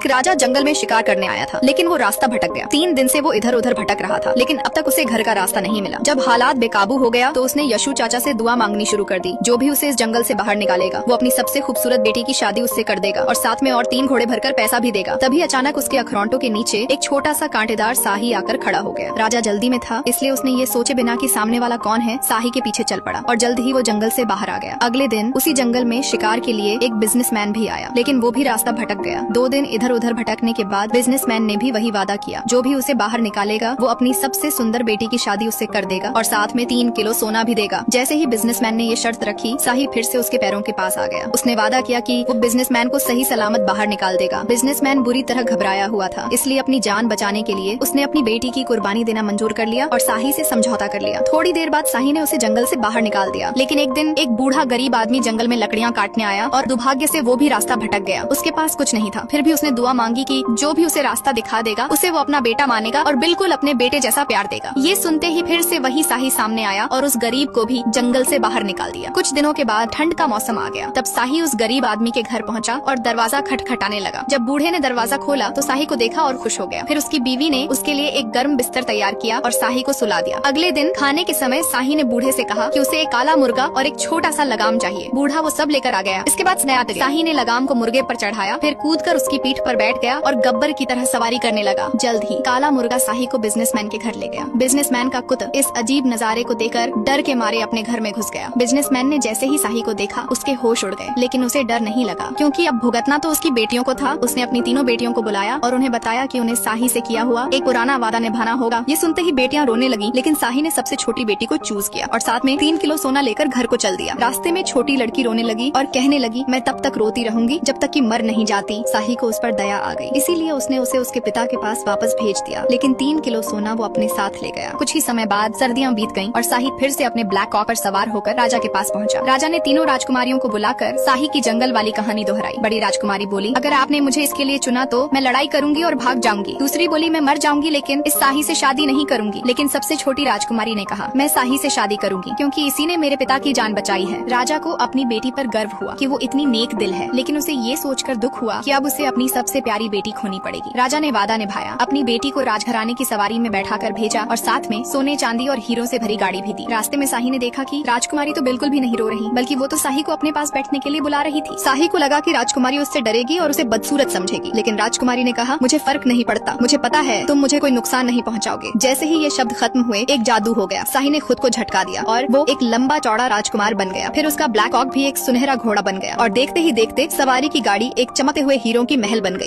एक राजा जंगल में शिकार करने आया था, लेकिन वो रास्ता भटक गया। 3 दिन से वो इधर उधर भटक रहा था, लेकिन अब तक उसे घर का रास्ता नहीं मिला। जब हालात बेकाबू हो गया तो उसने यशु चाचा से दुआ मांगनी शुरू कर दी। जो भी उसे इस जंगल से बाहर निकालेगा वो अपनी सबसे खूबसूरत बेटी की शादी उससे कर देगा और साथ में और 3 घोड़े भरकर पैसा भी देगा। तभी अचानक उसके अखरोंटों के नीचे एक छोटा सा कांटेदार शाही आकर खड़ा हो गया। राजा जल्दी में था, इसलिए उसने ये सोचे बिना कि सामने वाला कौन है, शाही के पीछे चल पड़ा और जल्द ही वो जंगल से बाहर आ गया। अगले दिन उसी जंगल में शिकार के लिए एक बिजनेसमैन भी आया, लेकिन वो भी रास्ता भटक गया। 2 दिन इधर उधर भटकने के बाद बिजनेसमैन ने भी वही वादा किया, जो भी उसे बाहर निकालेगा वो अपनी सबसे सुंदर बेटी की शादी उससे कर देगा और साथ में 3 किलो सोना भी देगा। जैसे ही बिजनेसमैन ने ये शर्त रखी, शाही फिर से उसके पैरों के पास आ गया। उसने वादा किया कि वो बिजनेसमैन को सही सलामत बाहर निकाल देगा। बिजनेसमैन बुरी तरह घबराया हुआ था, इसलिए अपनी जान बचाने के लिए उसने अपनी बेटी की कुर्बानी देना मंजूर कर लिया और शाही से समझौता कर लिया। थोड़ी देर बाद शाही ने उसे जंगल से बाहर निकाल दिया, लेकिन एक दिन एक बूढ़ा गरीब आदमी जंगल में लकड़ियाँ काटने आया और दुर्भाग्य से वो भी रास्ता भटक गया। उसके पास कुछ नहीं था, फिर भी उसने दुआ मांगी कि जो भी उसे रास्ता दिखा देगा उसे वो अपना बेटा मानेगा और बिल्कुल अपने बेटे जैसा प्यार देगा। ये सुनते ही फिर से वही शाही सामने आया और उस गरीब को भी जंगल से बाहर निकाल दिया। कुछ दिनों के बाद ठंड का मौसम आ गया। तब शाही उस गरीब आदमी के घर पहुंचा और दरवाजा खटखटाने लगा। जब बूढ़े ने दरवाजा खोला तो शाही को देखा और खुश हो गया। फिर उसकी बीवी ने उसके लिए एक गर्म बिस्तर तैयार किया और शाही को सुला दिया। अगले दिन खाने के समय शाही ने बूढ़े से कहा कि उसे एक काला मुर्गा और एक छोटा सा लगाम चाहिए। बूढ़ा वो सब लेकर आ गया। इसके बाद शाही ने लगाम को मुर्गे पर चढ़ाया, फिर कूदकर उसकी पीठ पर बैठ गया और गब्बर की तरह सवारी करने लगा। जल्द ही काला मुर्गा शाही को बिजनेसमैन के घर ले गया। बिजनेसमैन का कुत्ता इस अजीब नजारे को देखकर डर के मारे अपने घर में घुस गया। बिजनेसमैन ने जैसे ही शाही को देखा उसके होश उड़ गए, लेकिन उसे डर नहीं लगा क्योंकि अब भुगतना तो उसकी बेटियों को था। उसने अपनी तीनों बेटियों को बुलाया और उन्हें बताया कि उन्हें शाही से किया हुआ एक पुराना वादा निभाना होगा। ये सुनते ही बेटियां रोने लगी, लेकिन शाही ने सबसे छोटी बेटी को चूज किया और साथ में 3 किलो सोना लेकर घर को चल दिया। रास्ते में छोटी लड़की रोने लगी और कहने लगी, मैं तब तक रोती रहूंगी जब तक कि मर नहीं जाती। शाही को उस पर दया आ गई, इसीलिए उसने उसे उसके पिता के पास वापस भेज दिया, लेकिन 3 किलो सोना वो अपने साथ ले गया। कुछ ही समय बाद सर्दियां बीत गईं और शाही फिर से अपने ब्लैक कॉक पर सवार होकर राजा के पास पहुंचा। राजा ने तीनों राजकुमारियों को बुलाकर शाही की जंगल वाली कहानी दोहराई। बड़ी राजकुमारी बोली, अगर आपने मुझे इसके लिए चुना तो मैं लड़ाई करूंगी और भाग जाऊंगी। दूसरी बोली, मैं मर जाऊंगी लेकिन इस शाही से शादी नहीं करूंगी। लेकिन सबसे छोटी राजकुमारी ने कहा, मैं शाही से शादी करूंगी क्योंकि इसी ने मेरे पिता की जान बचाई है। राजा को अपनी बेटी पर गर्व हुआ कि वो इतनी नेक दिल है, लेकिन उसे ये सोचकर दुख हुआ कि अब उसे अपनी सबसे प्यारी बेटी खोनी पड़ेगी। राजा ने वादा निभाया, अपनी बेटी को राजघराने की सवारी में बैठाकर भेजा और साथ में सोने चांदी और हीरों से भरी गाड़ी भी दी। रास्ते में शाही ने देखा कि राजकुमारी तो बिल्कुल भी नहीं रो रही, बल्कि वो तो शाही को अपने पास बैठने के लिए बुला रही थी। शाही को लगा कि राजकुमारी उससे डरेगी और उसे बदसूरत समझेगी, लेकिन राजकुमारी ने कहा, मुझे फर्क नहीं पड़ता, मुझे पता है तुम मुझे कोई नुकसान नहीं पहुंचाओगे। जैसे ही ये शब्द खत्म हुए एक जादू हो गया। शाही ने खुद को झटका दिया और वो एक लंबा चौड़ा राजकुमार बन गया। फिर उसका ब्लैक कॉक भी एक सुनहरा घोड़ा बन गया और देखते ही देखते सवारी की गाड़ी एक चमकते हुए हीरों की महल बन गई।